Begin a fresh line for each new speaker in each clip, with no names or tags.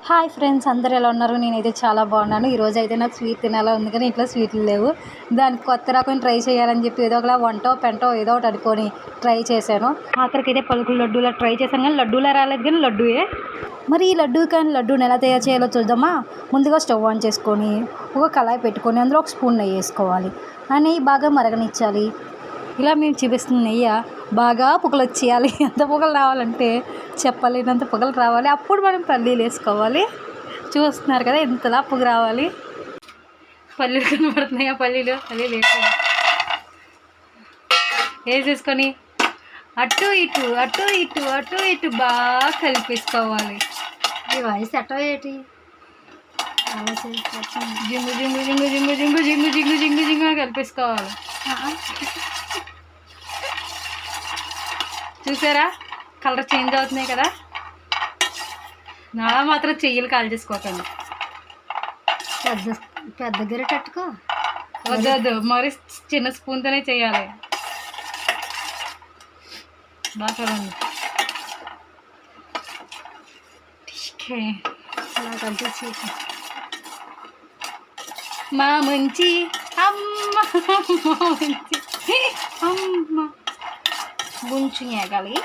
Hi friends, అందరు ఎలా ఉన్నారు? నేనైతే చాలా బాగున్నాను. ఈరోజు అయితే నాకు స్వీట్ తినాలా ఉంది, కానీ ఇంట్లో స్వీట్లు లేవు. దానికి కొత్త రకం ట్రై చేయాలని చెప్పి ఏదో ఒకలా వంటో పెంటో ఏదో ఒకటి అనుకొని ట్రై చేశాను. ఆఖరికి అయితే పలుకులు లడ్డూలా ట్రై చేశాను, కానీ లడ్డూలా రాలేదు, కానీ లడ్డూయే. మరి ఈ లడ్డూని ఎలా తయారు చేయాలో చూద్దామా. ముందుగా స్టవ్ ఆన్ చేసుకొని ఒక కళాయి పెట్టుకొని అందులో ఒక స్పూన్ నెయ్యి వేసుకోవాలి. ఆ నెయ్యి బాగా మరగనిచ్చాలి. ఇలా మేము చూపిస్తున్న నెయ్యి బాగా పొగలు వచ్చేయాలి. ఎంత పొగలు రావాలంటే చెప్పలేనంత పొగలు రావాలి. అప్పుడు మనం పల్లీలు వేసుకోవాలి. చూస్తున్నారు కదా ఎంతలా పొగ రావాలి. పల్లీలు కనబడుతున్నాయా? పల్లీలు వేసేసుకొని అటు ఇటు బాగా కలిపేసుకోవాలి. ఈ వయసు అటో ఏంటి జింగు జింగు జింగు జింగు జింగు జింగు జింగు జింగు జింగు కలిపేసుకోవాలి. చూసారా కలర్ చేంజ్ అవుతున్నాయి కదా. నా మాత్రం చెయ్యలు కాల్ చేసుకోకండి. పెద్ద గిర కట్టుకో. వద్దు మరి చిన్న స్పూన్తోనే చేయాలి. బాగా చూడండి. అలా కలిపి మా మంచి అమ్మ కొంచెం వేగాలి.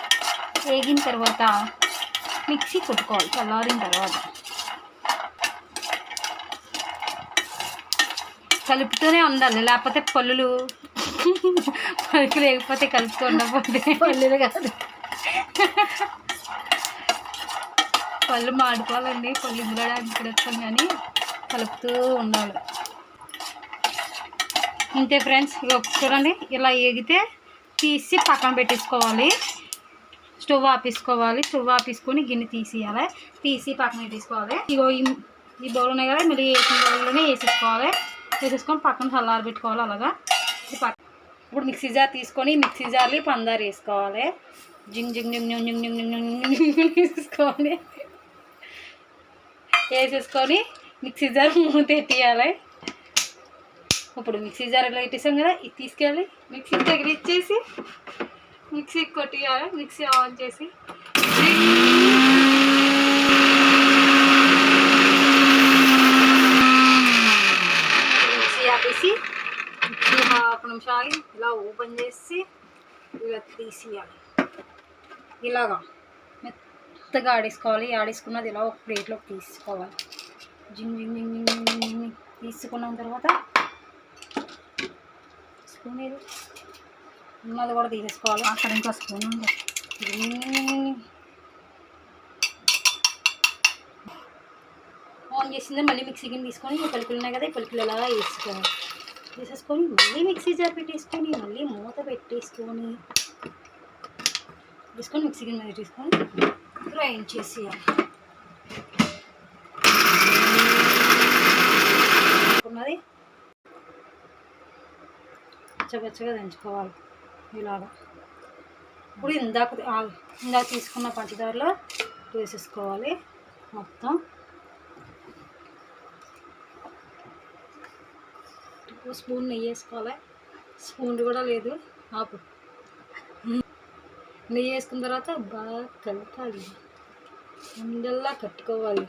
వేగిన తర్వాత మిక్సీ కొట్టుకోవాలి. చల్లారిన తర్వాత కలుపుతూనే ఉండాలి, లేకపోతే పళ్ళు లేకపోతే కలుపుతూ ఉండకపోతే పళ్ళు కాదు పళ్ళు మాడిపోవాలండి. పళ్ళు ఇందులో ఇక్కడ కానీ కలుపుతూ ఉండాలి. అంతే ఫ్రెండ్స్. చూడండి ఇలా వేగితే తీసి పక్కన పెట్టేసుకోవాలి. స్టవ్ ఆపేసుకోవాలి. స్టవ్ ఆపేసుకొని గిన్నె తీసేయాలి. తీసి పక్కన పెట్టేసుకోవాలి. ఇగో ఈ బౌల్ ఉన్నాయి కదా, మళ్ళీ వేసిన బౌల్లోనే వేసేసుకోవాలి. వేసేసుకొని పక్కన చల్లారి పెట్టుకోవాలి. అలాగా ఇప్పుడు మిక్సీ జార్ తీసుకొని మిక్సీ జార్లో పందారు వేసుకోవాలి. జింగ్ జింగ్ జింగ్ జింగ్ జింగ్ జింగ్ జింగ్ జింగ్ వేసేసుకోవాలి. వేసేసుకొని మిక్సీ జార్ మూత ఎట్టేయాలి. ఇప్పుడు మిక్సీ జార్లో పెట్టేసాం కదా, ఇది తీసుకెళ్ళి మిక్సీ దగ్గర ఇచ్చేసి మిక్సీ కొట్టేయాలి. మిక్సీ ఆన్ చేసి మిక్సీ ఆపేసి మిక్సీ ఒక నిమిషం ఆగి ఇలా ఓపెన్ చేసి ఇలా తీసేయాలి. ఇలాగా మెత్తగా ఆడేసుకోవాలి. ఆడేసుకున్నది ఇలా ఒక ప్లేట్లోకి తీసుకోవాలి. జింగ్ జింగ్ జింగ్ జింగ్ జింగ్ జింగ్ తీసుకున్న తర్వాత స్పూన్ ఏది ఉన్నది కూడా తీసేసుకోవాలి. అక్కడ ఇంకా స్పూన్ ఉంది. ఆన్ చేసిందే మళ్ళీ మిక్సీ గిన్నె తీసుకొని ఈ పలుకులు ఉన్నాయి కదా, ఈ పలుకులు ఎలా వేసుకోవాలి. వేసేసుకొని మళ్ళీ మిక్సీ జార్ పెట్టేసుకొని మళ్ళీ మూత పెట్టేసుకొని తీసుకొని మిక్సీ గిన్నె మీద తీసుకొని గ్రైండ్ చేసేయాలి. ఉన్నది పచ్చగా దంచుకోవాలి ఇలాగా. ఇప్పుడు ఇందాక తీసుకున్న పంచదారలో వేసేసుకోవాలి. మొత్తం స్పూన్ నెయ్యి వేసుకోవాలి. స్పూన్ కూడా లేదు, ఆపు. నెయ్యి వేసుకున్న తర్వాత బాగా కలపాలి. ఉండల్లా కట్టుకోవాలి.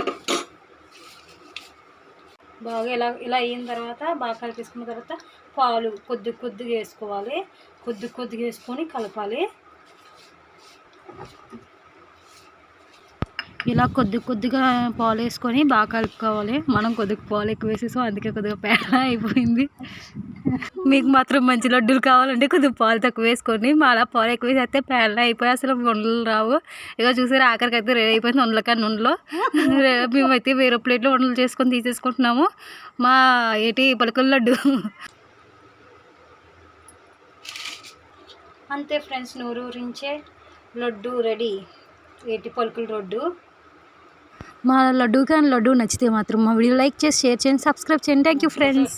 బాగా ఇలా అయిన తర్వాత బాగా కలిపేసుకున్న తర్వాత పాలు కొద్దిగా వేసుకోవాలి. కొద్దిగా వేసుకొని కలపాలి. ఇలా కొద్దిగా పాలు వేసుకొని బాగా కలుపుకోవాలి. మనం కొద్దిగా పాలు ఎక్కువ వేసేసాం, అందుకే కొద్దిగా పేడ అయిపోయింది. మీకు మాత్రం మంచి లడ్డూలు కావాలంటే కొద్దిగా పాలు తక్కువ వేసుకొని, అలా పాలు ఎక్కువ వేసేస్తే పేడ అయిపోయి అసలు ఉండలు రావు. ఇక చూసారు ఆఖరికి అయితే రెడీ అయిపోయింది ఉండలు. కానీ ఉండలో మేమైతే వేరే ప్లేట్లో ఉండలు చేసుకొని తీసేసుకుంటున్నాము. మా పలుకుల లడ్డు అంతే ఫ్రెండ్స్. నూరూరించే లడ్డు రెడీ. పలుకుల లడ్డు. మా లడ్డు నచ్చితే మాత్రం మా వీడియో లైక్ చేసి షేర్ చేయండి, సబ్స్క్రైబ్ చేయండి. Thank you friends.